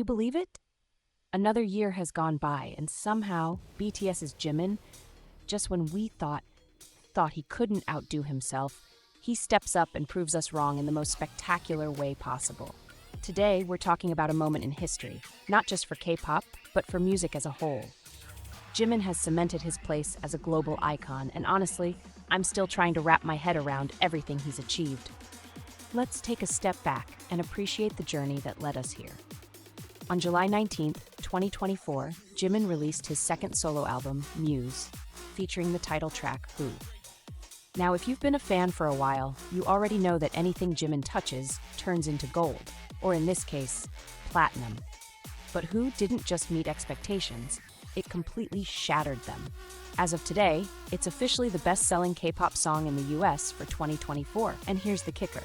you believe it? Another year has gone by, and somehow BTS's Jimin, just when we thought he couldn't outdo himself, he steps up and proves us wrong in the most spectacular way possible. Today, we're talking about a moment in history, not just for K-pop, but for music as a whole. Jimin has cemented his place as a global icon, and honestly, I'm still trying to wrap my head around everything he's achieved. Let's take a step back and appreciate the journey that led us here. On July 19th, 2024, Jimin released his second solo album, Muse, featuring the title track, Who. Now, if you've been a fan for a while, you already know that anything Jimin touches turns into gold, or in this case, platinum. But Who didn't just meet expectations, it completely shattered them. As of today, it's officially the best-selling K-pop song in the US for 2024, and here's the kicker.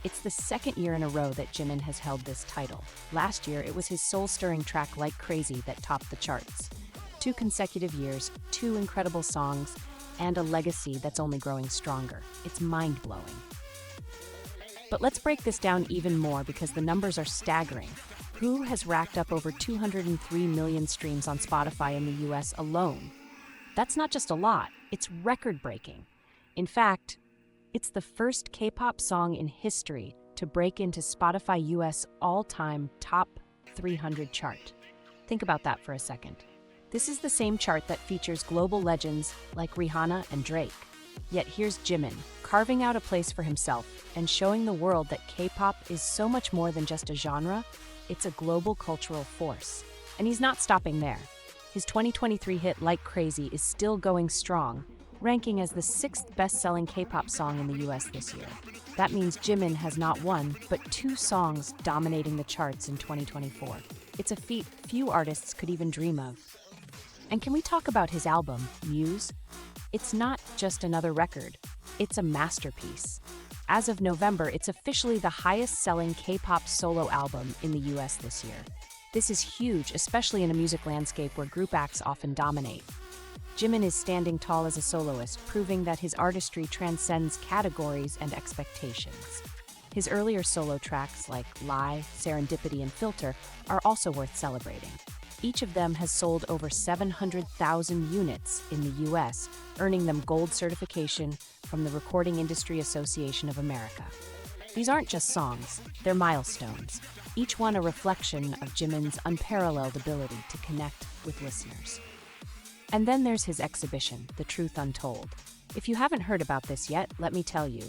It's the second year in a row that Jimin has held this title. Last year, it was his soul-stirring track Like Crazy that topped the charts. 2 consecutive years, 2 incredible songs, and a legacy that's only growing stronger. It's mind-blowing. But let's break this down even more because the numbers are staggering. Who has racked up over 203 million streams on Spotify in the US alone? That's not just a lot, it's record-breaking. In fact, it's the first K-pop song in history to break into Spotify US all-time top 300 chart. Think about that for a second. This is the same chart that features global legends like Rihanna and Drake. Yet here's Jimin, carving out a place for himself and showing the world that K-pop is so much more than just a genre, it's a global cultural force. And he's not stopping there. His 2023 hit Like Crazy is still going strong, ranking as the 6th best-selling K-pop song in the US this year. That means Jimin has not 1, but 2 songs dominating the charts in 2024. It's a feat few artists could even dream of. And can we talk about his album, Muse? It's not just another record, it's a masterpiece. As of November, it's officially the highest-selling K-pop solo album in the US this year. This is huge, especially in a music landscape where group acts often dominate. Jimin is standing tall as a soloist, proving that his artistry transcends categories and expectations. His earlier solo tracks like Lie, Serendipity, and Filter are also worth celebrating. Each of them has sold over 700,000 units in the US, earning them gold certification from the Recording Industry Association of America. These aren't just songs, they're milestones, each one a reflection of Jimin's unparalleled ability to connect with listeners. And then there's his exhibition, The Truth Untold. If you haven't heard about this yet, let me tell you.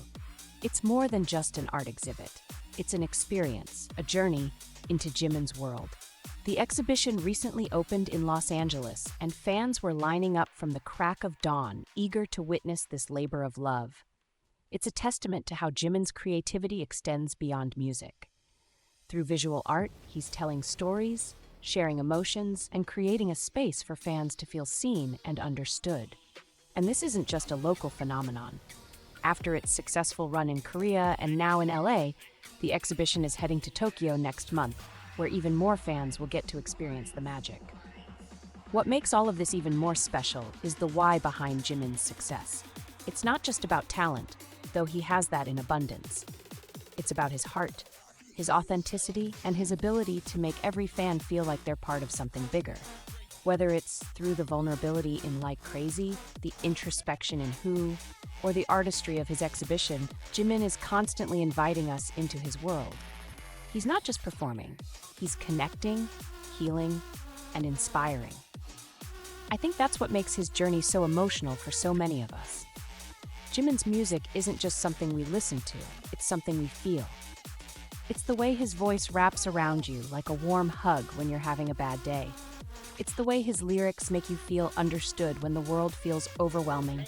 It's more than just an art exhibit. It's an experience, a journey into Jimin's world. The exhibition recently opened in Los Angeles, and fans were lining up from the crack of dawn, eager to witness this labor of love. It's a testament to how Jimin's creativity extends beyond music. Through visual art, he's telling stories, sharing emotions, and creating a space for fans to feel seen and understood. And this isn't just a local phenomenon. After its successful run in Korea and now in LA, the exhibition is heading to Tokyo next month, where even more fans will get to experience the magic. What makes all of this even more special is the why behind Jimin's success. It's not just about talent, though he has that in abundance. It's about his heart, his authenticity, and his ability to make every fan feel like they're part of something bigger. Whether it's through the vulnerability in Like Crazy, the introspection in Who, or the artistry of his exhibition, Jimin is constantly inviting us into his world. He's not just performing, he's connecting, healing, and inspiring. I think that's what makes his journey so emotional for so many of us. Jimin's music isn't just something we listen to, it's something we feel. It's the way his voice wraps around you like a warm hug when you're having a bad day. It's the way his lyrics make you feel understood when the world feels overwhelming.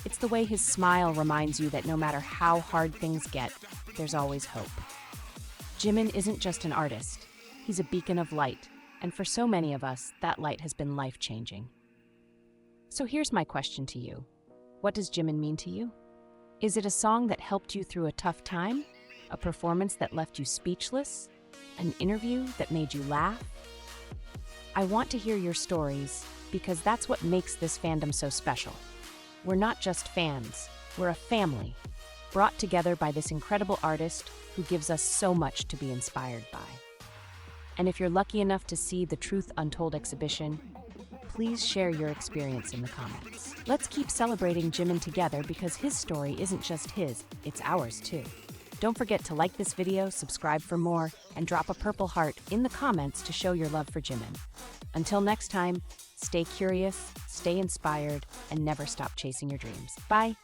It's the way his smile reminds you that no matter how hard things get, there's always hope. Jimin isn't just an artist, he's a beacon of light, and for so many of us, that light has been life-changing. So here's my question to you. What does Jimin mean to you? Is it a song that helped you through a tough time? A performance that left you speechless? An interview that made you laugh? I want to hear your stories because that's what makes this fandom so special. We're not just fans, we're a family, brought together by this incredible artist who gives us so much to be inspired by. And if you're lucky enough to see the Truth Untold exhibition, please share your experience in the comments. Let's keep celebrating Jimin together because his story isn't just his, it's ours too. Don't forget to like this video, subscribe for more, and drop a purple heart in the comments to show your love for Jimin. Until next time, stay curious, stay inspired, and never stop chasing your dreams. Bye!